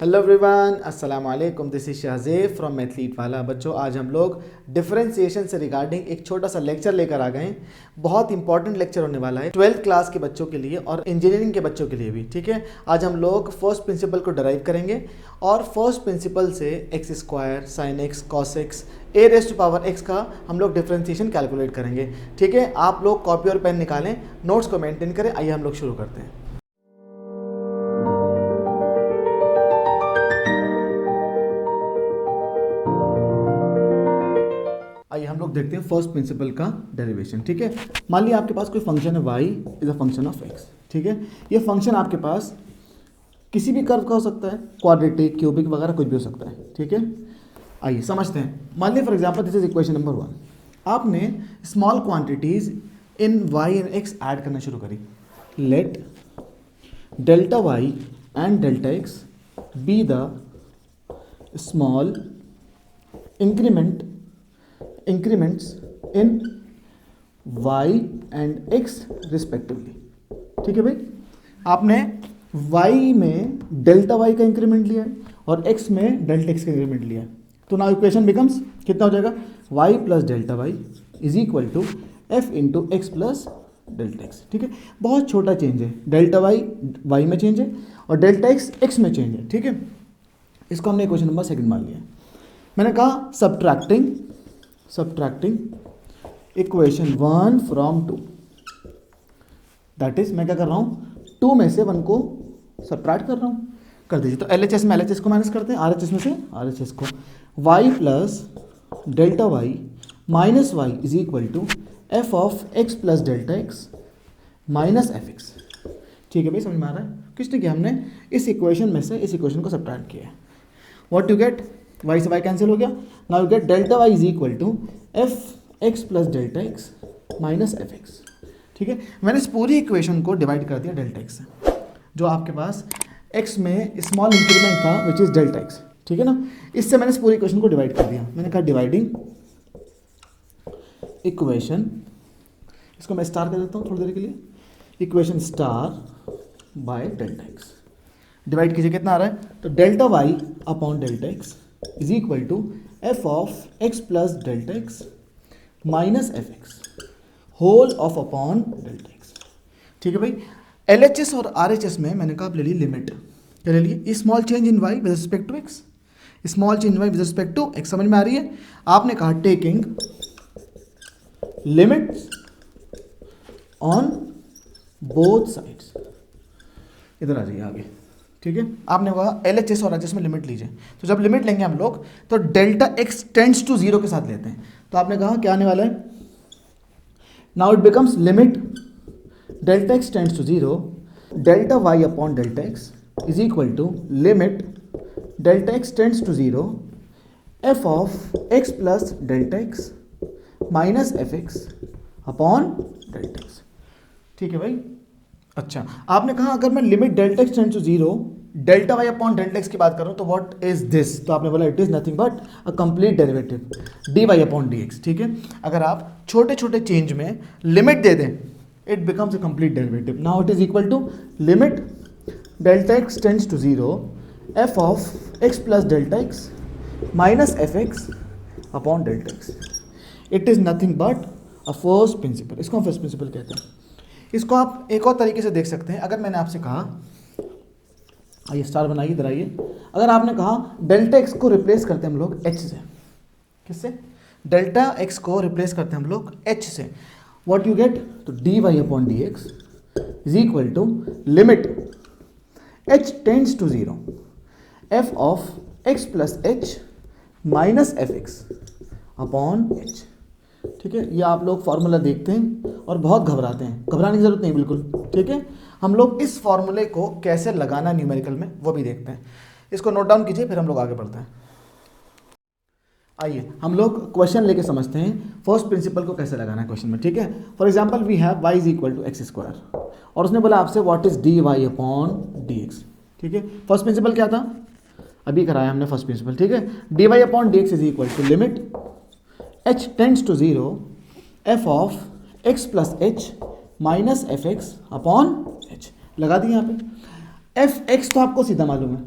Hello everyone, अस्सलाम वालेकुम। This is Shahzeb from मैथलीट वाला। बच्चों, आज हम लोग डिफरेंशिएशन से रिगार्डिंग एक छोटा सा लेक्चर लेकर आ गए हैं। बहुत इंपॉर्टेंट लेक्चर होने वाला है 12th क्लास के बच्चों के लिए और इंजीनियरिंग के बच्चों के लिए भी। ठीक है, आज हम लोग फर्स्ट प्रिंसिपल को डराइव करेंगे और फर्स्ट प्रिंसिपल से x square, sine x, cos x, a raise to power x का हम लोग डिफरेंशिएशन कैलकुलेट करेंगे। ठीक है, आप लोग कॉपी और पेन निकालें, नोट्स को मेंटेन करें। आइए हम लोग शुरू करते हैं। आइए हम लोग देखते हैं फर्स्ट प्रिंसिपल का डेरिवेशन। ठीक है, मान लिया आपके पास कोई फंक्शन है y is a function of x। ठीक है, ये फंक्शन आपके पास किसी भी कर्व का हो सकता है, क्वाड्रेटिक, क्यूबिक वगैरह कुछ भी हो सकता है। ठीक है, आइए समझते हैं। मान लिया for example this is equation number 1। आपने small quantities in y and x add करना शुरू करी। Let delta y and delta x be the small increments in y and x respectively। ठीक है भाई, आपने y में डेल्टा y का इंक्रीमेंट लिया है और x में डेल्टा x का इंक्रीमेंट लिया है। तो नाउ इक्वेशन बिकम्स कितना हो जाएगा, y plus delta y is equal to f into x plus delta x. ठीक है, बहुत छोटा चेंज है, डेल्टा y में चेंज है और डेल्टा x में चेंज है। ठीक है, इसको हमने इक्वेशन नंबर 2 मान लिया। मैंने कहा subtracting equation 1 from 2, that is मैं क्या कर रहा हूँ, 2 में से 1 को सब्ट्रैक्ट कर रहा हूँ। कर दीजिए, तो LHS में LHS को माइनस करते हैं, RHS में से RHS को। y plus delta y minus y is equal to f of x plus delta x minus f x. ठीक है भाई, समझ में आ रहा है? किसने किया, हमने इस इक्वेशन में से इस इक्वेशन को सब्ट्रैक्ट किया है। व्हाट यू गेट, y से y कैंसिल हो गया। Now you get delta y is equal to f x plus delta x minus f x. ठीक है, मैंने इस पूरी इक्वेशन को डिवाइड कर दिया डेल्टा एक्स से, जो आपके पास x में स्मॉल इंक्रीमेंट था विच इज डेल्टा एक्स। ठीक है ना, इससे मैंने इस पूरी इक्वेशन को डिवाइड कर दिया। मैंने कहा डिवाइडिंग इक्वेशन, इसको मैं स्टार कर देता हूँ थोड़ी देर के लिए, equation star by delta x. Divide कीजिए, कितना आ रहा है, तो delta y upon delta x is equal to f of x plus delta x minus f x whole of upon delta x. ठीक है भाई, LHS और RHS में मैंने कहा आप ले ली लिमिट। क्या ले लिए, small change in y with respect to x, small change in y with respect to x। समझ में आ रही है? आपने कहा taking limits on both sides. इधर आ जाइए आगे। ठीक है, आपने कहा LHS और RHS में लिमिट लीजिए। तो जब लिमिट लेंगे हम लोग तो डेल्टा x टेंड्स टू 0 के साथ लेते हैं। तो आपने कहा क्या आने वाला है, now it becomes limit delta x tends to 0 delta y upon delta x is equal to limit delta x tends to 0 f of x plus delta x minus f x upon delta x. ठीक है भाई, अच्छा आपने कहा अगर मैं limit delta x tends to 0 delta y upon delta x की बात कर रहा हूँ तो व्हाट इज दिस, तो आपने बोला it is nothing but a complete derivative d y upon d x. ठीक है, अगर आप छोटे छोटे चेंज में लिमिट दे दें it becomes a complete derivative. Now it is equal to limit delta x tends to 0 f of x plus delta x minus f x upon delta x. It is nothing but a first principle, इसको हम first principle कहते हैं। इसको आप एक और तरीके से देख सकते हैं। अगर मैंने आपसे कहा, आइए स्टार बनाइए, इधर आइए। अगर आपने कहा डेल्टा एक्स को रिप्लेस करते हैं हम लोग एच से, किससे, डेल्टा एक्स को रिप्लेस करते हैं हम लोग एच से, व्हाट यू गेट, तो d y upon d x is equal to limit h tends to 0 f of x plus h minus f x upon h. ठीक है, ये आप लोग फॉर्मूला देखते हैं और बहुत घबराते हैं, घबराने की जरूरत नहीं बिल्कुल। ठीक है, हम लोग इस फॉर्मूले को कैसे लगाना न्यूमेरिकल में वो भी देखते हैं। इसको नोट डाउन कीजिए, फिर हम लोग आगे बढ़ते हैं। आइए हम लोग क्वेश्चन लेके समझते हैं फर्स्ट प्रिंसिपल को कैसे लगाना है क्वेश्चन में। ठीक है, for example we have y is equal to x square और उसने बोला आपसे what is d y upon d x. ठीक है, फर्स्ट प्रिंसिपल क्या था, अभी कराया हमने फर्स्ट प्रिंसिपल। ठीक है, d y upon d x is equal to limit h tends to 0 f of x plus h minus f x upon h. लगा दिए यहाँ पे। एफ एक्स तो आपको सीधा मालूम है,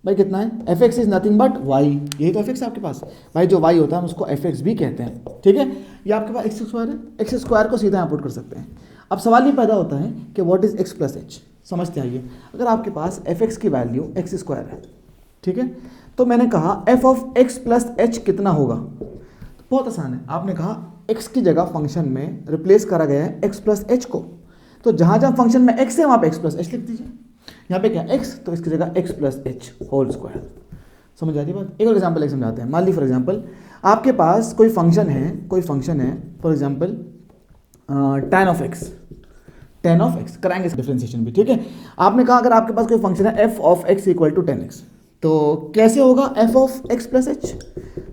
भाई कितना है, F x is nothing but why, यही तो एफ एक्स है आपके पास भाई, जो वाई होता है हम उसको एफ एक्स भी कहते हैं, ठीक है। ये आपके पास एक्स स्क्वायर है, एक्स स्क्वायर को सीधा यहाँ पुट कर सकते हैं। अब सवाल ये पैदा होता है कि what is x plus H, समझते आइए। अगर आपके पास एफ एक्स की वैल्यू एक्स स्क्वायर है, ठीक है, तो मैंने कहा F of x plus H कितना होगा, तो बहुत आसान है, आपने कहा एक्स की जगह फंक्शन में रिप्लेस करा गया है एक्स प्लस एच को, तो जहाँ जहाँ फंक्शन में एक्स है वहाँ पे एक्स प्लस एच लिख दीजिए। यहाँ पे क्या एक्स, तो इसकी जगह x plus h whole square. समझ आती है बात। एक और एग्जाम्पल एक समझाते हैं। मान ली फॉर एग्जाम्पल आपके पास कोई फंक्शन है for example tan of x कराएंगे डिफरेंशिएशन भी, ठीक है। आपने कहा अगर आपके पास कोई फंक्शन है f of x equal to 10x, तो कैसे होगा f of x plus h,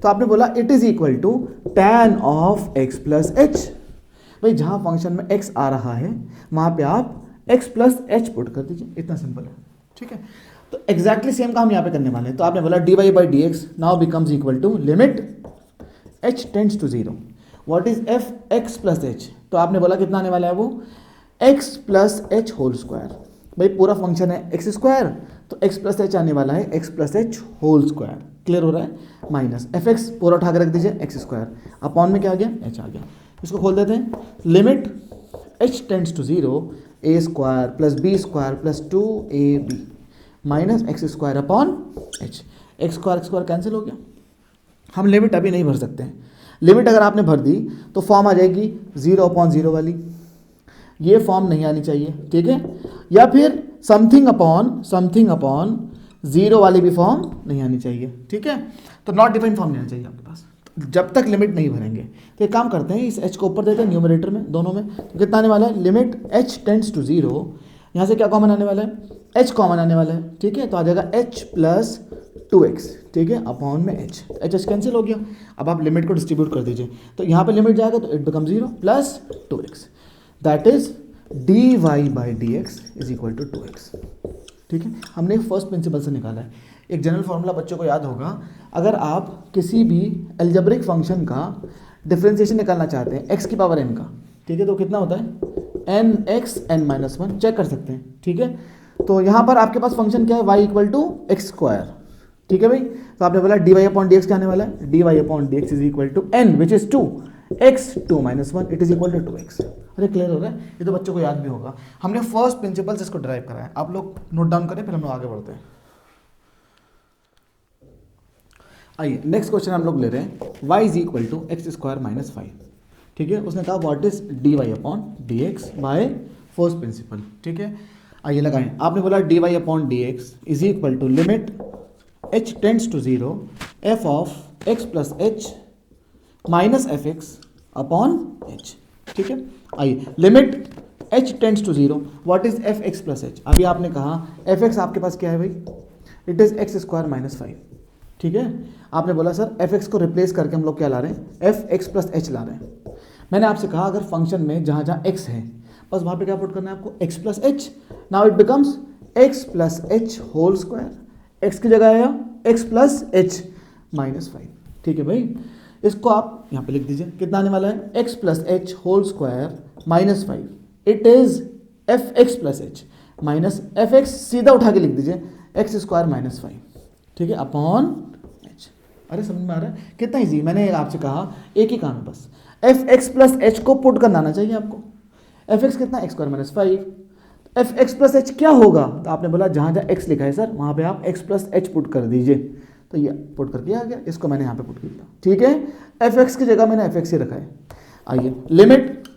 तो आपने बोला it is equal to tan of x plus h. भाई जहाँ फंक्शन में x आ रहा है वहाँ पे आप x प्लस एच पुट कर दीजिए, इतना सिंपल है, ठीक है। तो एग्जैक्टली सेम काम यहाँ पे करने वाले हैं। तो आपने बोला dy by d x now becomes equal to limit h tends to 0 what is f x plus h, तो आपने बोला कितना आने वाला है वो x plus h whole square. भाई पूरा फंक्शन है एक्स स्क्वायर, तो x प्लस एच आने वाला है x plus h whole square, clear हो रहा है, माइनस एफ एक्स पूरा उठा के रख दीजिए एक्स स्क्वायर, अपॉन में क्या आ गया h आ गया। इसको खोल देते हैं, limit h tends to 0 a square plus b square plus 2ab minus x square upon h, x square cancel हो गया। हम लिमिट अभी नहीं भर सकते हैं, लिमिट अगर आपने भर दी तो फॉर्म आ जाएगी 0/0 वाली, ये फॉर्म नहीं आनी चाहिए, ठीक है, या फिर समथिंग अपॉन 0 वाली भी फॉर्म नहीं आनी चाहिए, ठीक है। तो नॉट डिफाइंड फॉर्म नहीं आना चाहिए आपके पास जब तक लिमिट नहीं भरेंगे। तो एक काम करते हैं, इस h को ऊपर देते हैं न्यूमरेटर में दोनों में, तो कितना आने वाला है लिमिट h टेंड्स टू 0, यहाँ से क्या कॉमन आने वाला है h कॉमन आने वाला है, ठीक है, तो आ जाएगा h प्लस 2x, ठीक है, अपॉन में h कैंसिल हो गया। अब आप लिमिट को डिस्ट्रीब्यूट कर दीजिए, तो यहाँ पे लिमिट जाएगा तो it become 0 plus 2x, that is dy by d x is equal to 2x, ठीक है। हमने फर्स्ट प्रिंसिपल से निकाला है। एक जनरल फॉर्मूला बच्चों को याद होगा, अगर आप किसी भी एल्जेब्रिक फंक्शन का डिफरेंशिएशन निकालना चाहते हैं x की पावर n का, ठीक है, तो कितना होता है nx n-1, चेक कर सकते हैं, ठीक है। तो यहाँ पर आपके पास फंक्शन क्या है y equal to x square, ठीक है भाई। तो आपने बोला dy अपॉन डी एक्स क्या आने वाला है, dy upon d x is equal to n which is 2 x 2-1 it is equal to 2x। अरे क्लियर हो रहा है, ये तो बच्चों को याद भी होगा, हमने फर्स्ट प्रिंसिपल से इसको ड्राइव करा है। आप लोग नोट डाउन करें, फिर हम लोग आगे बढ़ते हैं। आइए नेक्स्ट क्वेश्चन हम लोग ले रहे हैं, y is equal to x square minus 5, ठीक है। उसने कहा what is dy upon d x by first principle, ठीक है। आइए लगाएं, आपने बोला dy upon d x is equal to limit h tends to 0 f of x plus h minus f x upon h, ठीक है। आइए limit h tends to 0 what is f x plus h, अभी आपने कहा F x आपके पास क्या है भाई, it is x square minus 5, ठीक है। आपने बोला सर एफ एक्स को रिप्लेस करके हम लोग क्या ला रहे हैं, एफ एक्स प्लस एच ला रहे हैं। मैंने आपसे कहा अगर फंक्शन में जहाँ जहाँ x है बस वहाँ पे क्या पुट करना है आपको, x plus h, now it becomes x plus h whole square, x की जगह आया x प्लस एच माइनस 5, ठीक है भाई। इसको आप यहाँ पे लिख दीजिए, कितना आने वाला है x plus h whole square minus 5, it is f x plus h minus f x, सीधा उठा के लिख दीजिए एक्स स्क्वायर माइनस 5, ठीक है, अपॉन एच। अरे समझ में आ रहा है कितना इजी, मैंने आपसे कहा एक ही काम है बस, एफ एक्स प्लस एच को पुट करना आना चाहिए आपको। एफ एक्स कितना x square minus 5, F x plus H क्या होगा, तो आपने बोला जहाँ जहाँ एक्स लिखा है सर वहाँ पे आप एक्स प्लस एच पुट कर दीजिए, तो ये पुट करके आ गया, इसको मैंने यहाँ पे पुट किया, ठीक है। एफ एक्स की जगह मैंने एफ एक्स ही रखा है। आइए limit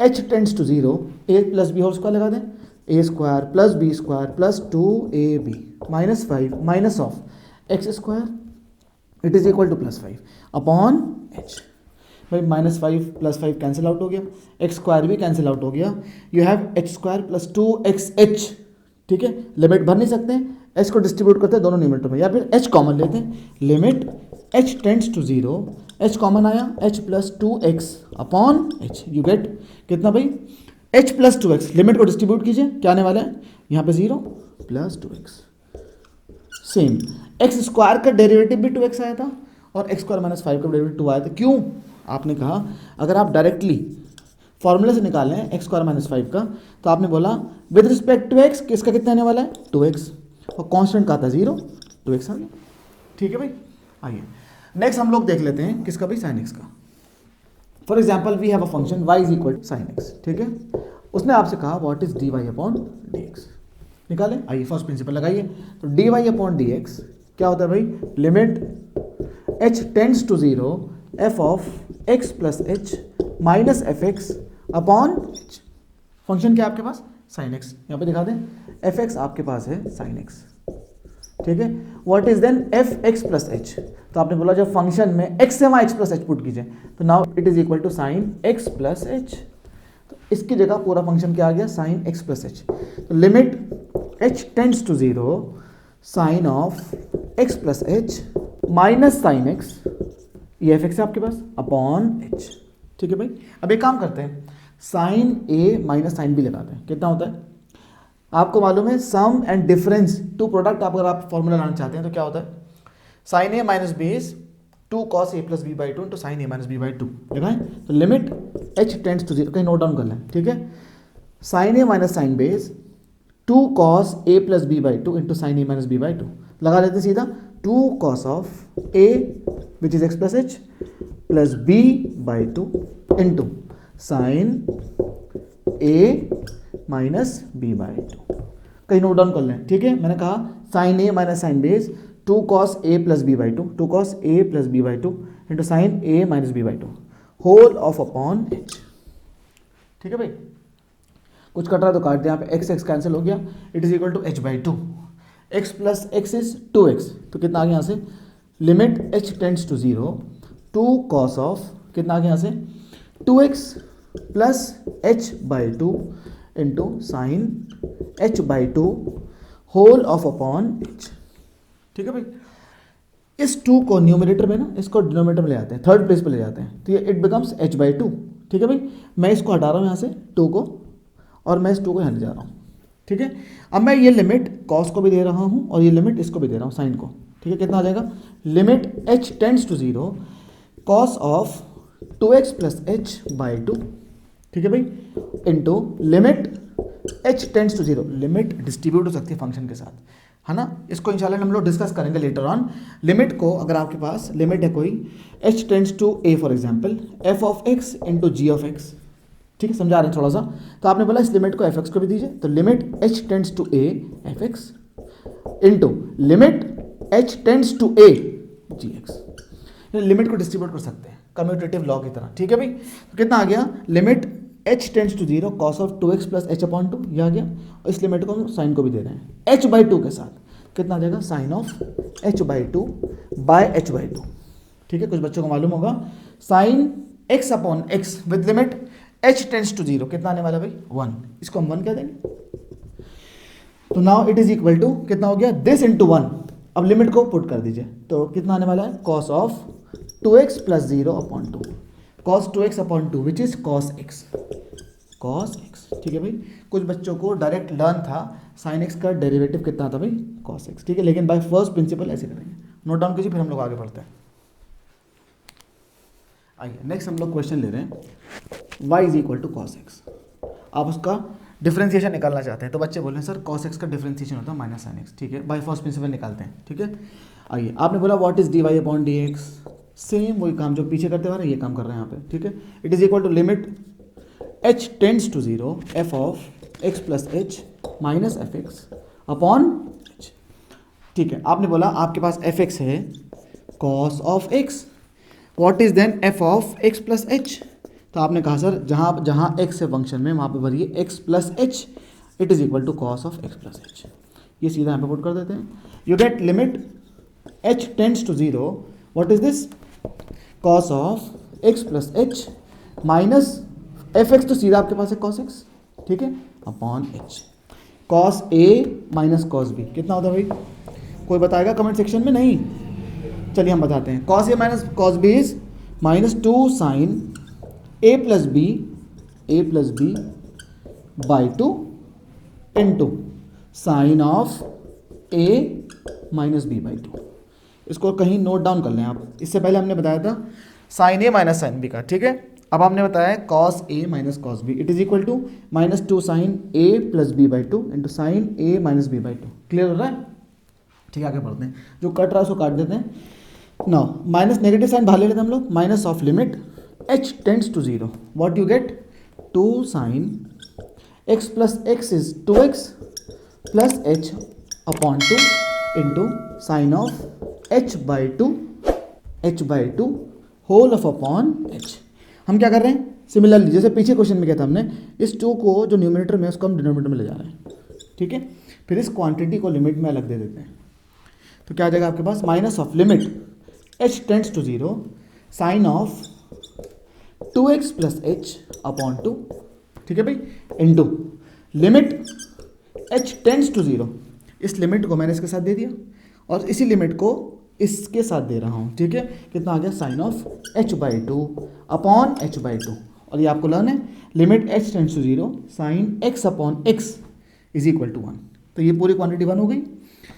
h tends to 0 a plus b whole square लगा दें, a square plus b square plus 2ab minus 5 minus of x square it is equal to plus 5 upon h। भाई minus 5 plus 5 cancel out हो गया, x square भी cancel out हो गया, you have h square plus 2xh, ठीक है। Limit भर नहीं सकते हैं, h को डिस्ट्रीब्यूट करते हैं दोनों न्यूमरेटर में, या फिर h कॉमन लेते हैं, limit h tends to 0, h common आया h plus 2x upon h, you get कितना भाई h प्लस 2x, लिमिट को डिस्ट्रीब्यूट कीजिए, क्या आने वाला है यहाँ पे 0 plus 2x। Same x square का डेरिवेटिव भी 2x आया था और एक्स स्क्वायर माइनस 5 का डेरिवेटिव 2 आया था, क्यों, आपने कहा अगर आप डायरेक्टली फॉर्मूले से निकालें एक्स स्क्वायर माइनस 5 का, तो आपने बोला विद रिस्पेक्ट टू एक्स किसका कितना आने वाला है 2x, और कांस्टेंट का था 0 2x आ गया। ठीक है भाई, आइए नेक्स्ट हम लोग देख लेते हैं किसका भाई, साइन एक्स का। For example we have a function y is equal to sine x. ठीक है, उसने आपसे कहा what is dy upon dx, निकालें। आइए फर्स्ट प्रिंसिपल लगाइए। तो dy अपॉन dx क्या होता है भाई, limit h tends to 0 f of x plus h minus f x upon h। Function क्या है आपके पास, साइन एक्स, यहाँ पे दिखा दें, एफ एक्स आपके पास है साइन एक्स। ठीक है, what is then f x plus h, तो आपने बोला जब फंक्शन में x से वहाँ x प्लस एच पुट कीजिए, तो now it is equal to sine x plus h. तो इसकी जगह पूरा फंक्शन क्या आ गया, साइन एक्स प्लस एच। तो limit h tends to 0 sine of x plus h minus sine x, ये एफ एक्स है आपके पास, अपॉन h। ठीक है भाई, अब एक काम करते हैं, sign a minus sine B लगाते हैं, कितना होता है आपको मालूम है, सम एंड डिफरेंस टू प्रोडक्ट। आप अगर आप फॉर्मूला लाना चाहते हैं तो क्या होता है, sine a minus b is 2 cos a plus b by 2 into sine a minus b by 2 लिखा है। तो लिमिट h टेंड्स टू 0, कहीं नोट डाउन कर लें। ठीक है, sine a minus sine b is 2 cos a plus b by 2 into sine a minus b by 2, लगा लेते हैं सीधा, 2 cos of a which is x plus h plus b by 2 into sine a minus b by 2, कहीं note down कर लें। ठीक है, मैंने कहा sine a minus sine b is 2 cos a plus b by 2, 2 cos a plus b by 2 into sine a minus b by 2 whole of upon h। ठीक है भाई, कुछ कट रहा है तो काट दें, यहाँ पे x x कैंसिल हो गया, it is equal to h by 2, x plus x is 2x, तो कितना आ गया यहाँ से, limit h tends to 0 2 cos of कितना आ गया यहाँ से 2x plus h by 2 into sine h by 2 whole of upon h। ठीक है भाई, इस 2 को न्यूमरेटर में ना, इसको डिनोमिनेटर में ले आते हैं, थर्ड प्लेस पे ले जाते हैं, तो ये इट बिकम्स h बाई 2। ठीक है भाई, मैं इसको हटा रहा हूँ यहाँ से 2 को, और मैं इस 2 को यहाँ ले जा रहा हूँ। ठीक है, अब मैं ये लिमिट cos को भी दे रहा हूँ और ये लिमिट इसको भी दे रहा हूँ, साइन को। ठीक है, कितना आ जाएगा, limit h tends to 0 cos of 2x plus h by 2। ठीक है भाई, into limit h tends to 0, limit distribute हो सकती है फंक्शन के साथ, है ना, इसको इंशाल्लाह हम लोग डिस्कस करेंगे लेटर ऑन। लिमिट को अगर आपके पास लिमिट है कोई h tends to a for example f of x into g of x, ठीक है, समझा रहे हैं थोड़ा सा, तो आपने बोला इस लिमिट को f x को भी दीजिए, तो limit h tends to a f x into limit h tends to a g x, limit को डिस्ट्रीब्यूट कर सकते हैं कम्यूटेटिव लॉ की तरह। ठीक है भाई, तो कितना आ गया, limit h tends to 0 cos of 2x plus h upon 2, ये आ गया, और इस लिमिट को हम साइन को भी दे रहे हैं h बाई 2 के साथ, कितना आ जाएगा, sine of h by 2 by h by 2। ठीक है, कुछ बच्चों को मालूम होगा, sine x upon x with limit h tends to 0 कितना आने वाला है भाई, 1, इसको हम 1 कह देंगे। तो now it is equal to कितना हो गया, दिस इंटू 1, अब लिमिट को पुट कर दीजिए, तो कितना आने वाला है, cos of 2x plus 0 upon 2, cos 2x upon 2 which is cos x, cos x। ठीक है भाई, कुछ बच्चों को डायरेक्ट लर्न था sin x का डेरिवेटिव कितना था भाई, cos x। ठीक है, लेकिन बाय फर्स्ट प्रिंसिपल ऐसे करेंगे, नोट डाउन कीजिए, फिर हम लोग आगे बढ़ते हैं। आइए नेक्स्ट हम लोग क्वेश्चन ले रहे हैं, y is equal to cos x, आप उसका डिफरेंशिएशन निकालना चाहते हैं, तो बच्चे बोल रहे हैं सर cos x का डिफरेंशिएशन होता है माइनस sin x। ठीक है, बाय फर्स्ट प्रिंसिपल निकालते हैं। ठीक है, आइए, आपने बोला what is dy upon dx, same वही काम जो पीछे करते हुए रहे, ये काम कर रहे हैं यहाँ पे। ठीक है, it is equal to limit h tends to 0 f of x plus h minus f x upon h। ठीक है, आपने बोला आपके पास एफ एक्स है cos of x, what is then f of x plus h, तो आपने कहा सर जहाँ जहाँ x है फंक्शन में वहाँ पे भरिए x plus h, it is equal to cos of x plus h, ये सीधा यहाँ पे पुट कर देते हैं, you get limit h tends to 0, what is this, cos of x plus h minus f x, तो सीधा आपके पास है cos x, ठीक है, upon h, cos a minus cos b कितना होता है भाई, कोई बताएगा कमेंट सेक्शन में, नहीं, चलिए हम बताते हैं, cos a minus cos b is minus 2 sine a plus b by 2 into sine of a minus b by 2, इसको कहीं नोट डाउन कर लें आप, इससे पहले हमने बताया था sine a minus sine b का। ठीक है, अब हमने बताया cos a minus cos b, it is equal to minus 2 sine a plus b by 2 into sine a minus b by 2, clear हो रहा है। ठीक है, आगे बढ़ते हैं। जो कट रहा है उसको काट देते हैं। नाउ माइनस नेगेटिव साइन बाहर ले लेते हैं हम लोग। Minus of limit h tends to 0, what you get 2 sine x plus x is 2x plus h upon 2 into sine of h by two whole of upon h। हम क्या कर रहे हैं, सिमिलरली जैसे पीछे क्वेश्चन में क्या था, हमने इस 2 को जो न्यूमरेटर में उसको हम डिनोमिनेटर में ले जा रहे हैं। ठीक है, फिर इस क्वांटिटी को लिमिट में अलग दे देते हैं। तो क्या आ जाएगा आपके पास, minus of limit h tends to 0 sine of 2x plus h upon 2, ठीक है भाई, into limit h tends to 0। इस लिमिट को मैंने इसके साथ दे दिया और इसी लिमिट को इसके साथ दे रहा हूँ। ठीक है, कितना आ गया, sine of h by two upon h by two. और ये आपको लर्न है, limit h tends to 0 sine x upon x is equal to 1। तो ये पूरी क्वांटिटी 1 हो गई,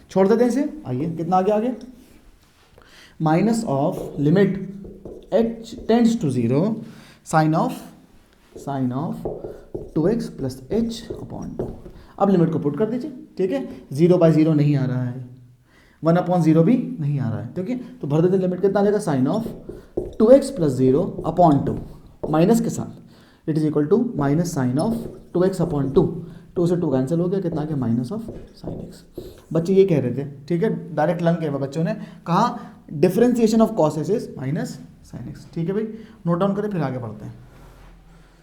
छोड़ देते हैं इसे। आइए कितना आ गया आगे, minus of limit h tends to 0 sine of 2x plus h upon 2। अब लिमिट को पुट कर दीजिए। ठीक है, 0 बाई 0 नहीं आ रहा है, 1 अपॉन 0 भी नहीं आ रहा है। ठीक है, तो भर देते लिमिट, कितना आ जाएगा, sine of 2x plus 0 upon 2 minus के साथ, it is equal to minus sine of 2x upon 2। 2 से 2 कैंसिल हो गया, कितना आ गया, माइनस ऑफ साइन x। बच्चे ये कह रहे थे, ठीक है, डायरेक्ट लर्न किया बच्चों ने, कहा differentiation of cos is minus sine x। ठीक है भाई, नोट डाउन करें, फिर आगे बढ़ते हैं।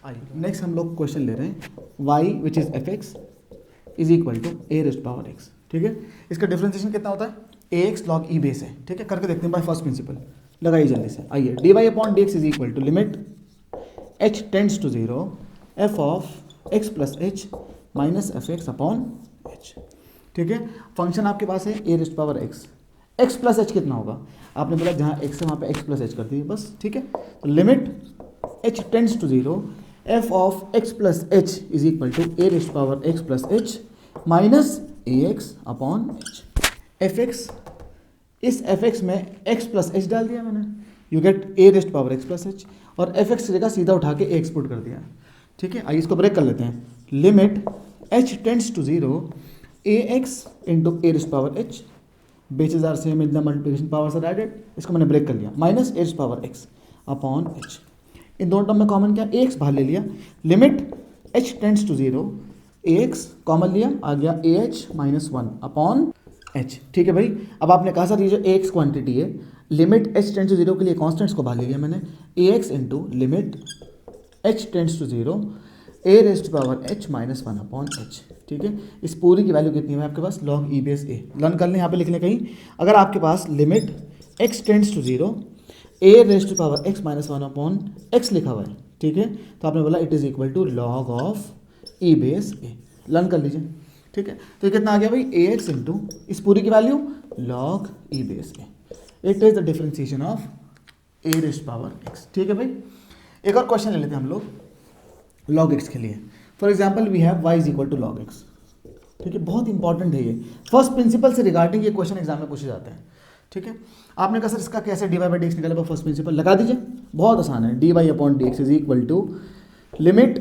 आइए नेक्स्ट हम लोग क्वेश्चन ले रहे हैं, y which is fx is equal to a raised power x। ठीक है, इसका डिफरेंशिएशन कितना होता है, ax log e बेस है। ठीक है, करके देखते हैं बाय फर्स्ट प्रिंसिपल, लगाइए जल्दी से। आइए, dy upon dx is equal to limit h tends to 0 f of x plus h minus f x upon h। ठीक है, फंक्शन आपके पास है a raised power x plus h कितना होगा, आपने बोला जहाँ x है वहाँ पे x प्लस h कर दिए बस। ठीक है, तो limit h tends to 0 f of x plus h is equal to a raised power x plus h minus ax upon h। fx, इस fx में x प्लस h डाल दिया मैंने, you get a raised power x plus h, और fx की जगह सीधा उठा के ax पुट कर दिया। ठीक है, आइए इसको ब्रेक कर लेते हैं। Limit h tends to 0 ax into a raised power h, bases are same in the multiplication powers are added, इसको मैंने ब्रेक कर लिया, minus a raised power x upon h। इन दोनों टर्म में कॉमन क्या, ax बाहर ले लिया, limit h tends to 0 ax common लिया, आ गया ah माइनस 1 अपॉन h। ठीक है भाई, अब आपने कहा सर ये जो ax क्वांटिटी है, लिमिट h टेंड्स टू 0 के लिए कॉन्स्टेंट्स को बाहर ले लिया मैंने, ax into limit h tends to 0 a raised power h minus 1 upon h। ठीक है, इस पूरी की वैल्यू कितनी है आपके पास, log e base a। Learn कर लें, यहाँ पे लिख लें कहीं, अगर आपके पास limit x tends to 0 a raised power x minus 1 upon x लिखा हुआ है, ठीक है, तो आपने बोला it is equal to log of e base a। Learn कर लीजिए। ठीक है, तो ये कितना आ गया भाई, ax इंटू इस पूरी की value log e base a। It is the differentiation of a raised power x। ठीक है भाई, एक और क्वेश्चन ले लेते हैं हम लोग log x के लिए। For example we have y is equal to log x। ठीक है, बहुत इंपॉर्टेंट है ये, फर्स्ट प्रिंसिपल से रिगार्डिंग ये क्वेश्चन एग्जाम में पूछे जाते हैं। ठीक है, आपने कहा सर इसका कैसे dy बाई डी एक्स निकालेगा, फर्स्ट प्रिंसिपल लगा दीजिए, बहुत आसान है। dy upon d x is equal to limit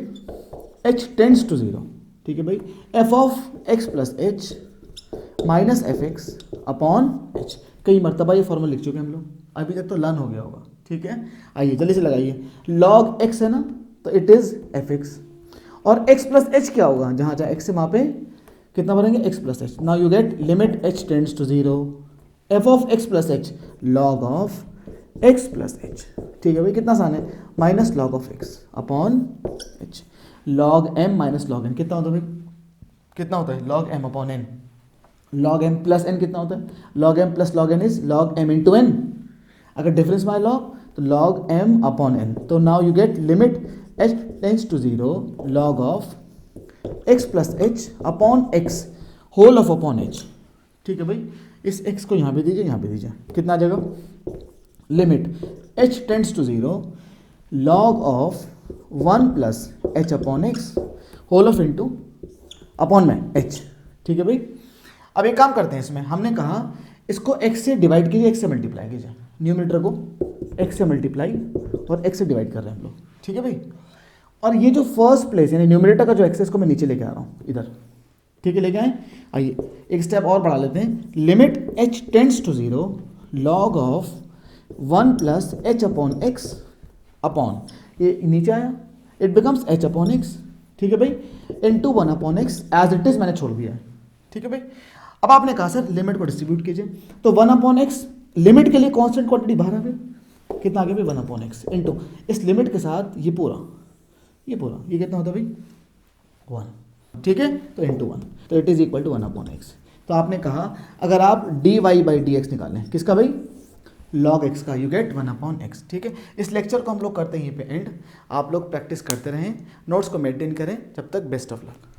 h tends to 0। ठीक है भाई, f of x plus h minus f x upon h। कई मरतबा ये फॉर्मूला लिख चुके हैं हम लोग, अभी तक तो लर्न हो गया होगा। ठीक है, आइए जल्दी से लगाइए, log x है ना, तो इट इज़ एफ एक्स, और x प्लस h क्या होगा, जहाँ जहाँ x है वहाँ पे कितना भरेंगे, x plus h। Now you get limit h tends to 0 f of x plus h log of x plus h। ठीक है भाई, कितना आसान है, minus log of x upon h। log m minus log n कितना होता है भाई, कितना होता है, log m upon n। log m plus n कितना होता है, log m plus log n is log m into n। अगर डिफरेंस में log तो log m अपॉन n। तो now you get limit h tends to 0 log of x plus h upon x whole of upon h। ठीक है भाई, इस x को यहाँ पे दीजिए, यहाँ पे दीजिए, कितना आ जाएगा, limit h tends to 0 log of 1 plus h upon x whole of into upon में h। ठीक है भाई, अब एक काम करते हैं, इसमें हमने कहा इसको x से डिवाइड कीजिए, x से मल्टीप्लाई कीजिए, न्यूमरेटर को x से मल्टीप्लाई और x से डिवाइड कर रहे हैं हम लोग। ठीक है भाई, और ये जो फर्स्ट प्लेस यानी न्यूमरेटर का जो x है इसको मैं नीचे लेके आ रहा हूँ इधर। ठीक है, लेके आए। आइए एक स्टेप और बढ़ा लेते हैं, limit h tends to 0 log of 1 plus h upon x upon ये नीचे आया, it becomes h upon x, ठीक है भाई, into 1 upon x as it is मैंने छोड़ दिया है, ठीक है भाई। अब आपने कहा सर लिमिट को डिस्ट्रीब्यूट कीजिए, तो 1 अपॉन एक्स लिमिट के लिए कांस्टेंट क्वांटिटी बाहर आ गई, कितना आ गया भाई 1 अपॉन एक्स इनटू इस लिमिट के साथ ये पूरा ये कितना होता है भाई 1, ठीक है, तो इनटू 1, तो it is equal to 1 upon x. तो आपने कहा अगर आप dy बाई डी एक्स निकालें, किसका भाई log x का, यू गेट 1 अपॉन एक्स, ठीक है। इस लेक्चर को हम लोग करते हैं यहीं पे एंड, आप लोग प्रैक्टिस करते रहें, नोट्स को मेंटेन करें, जब तक बेस्ट ऑफ लक।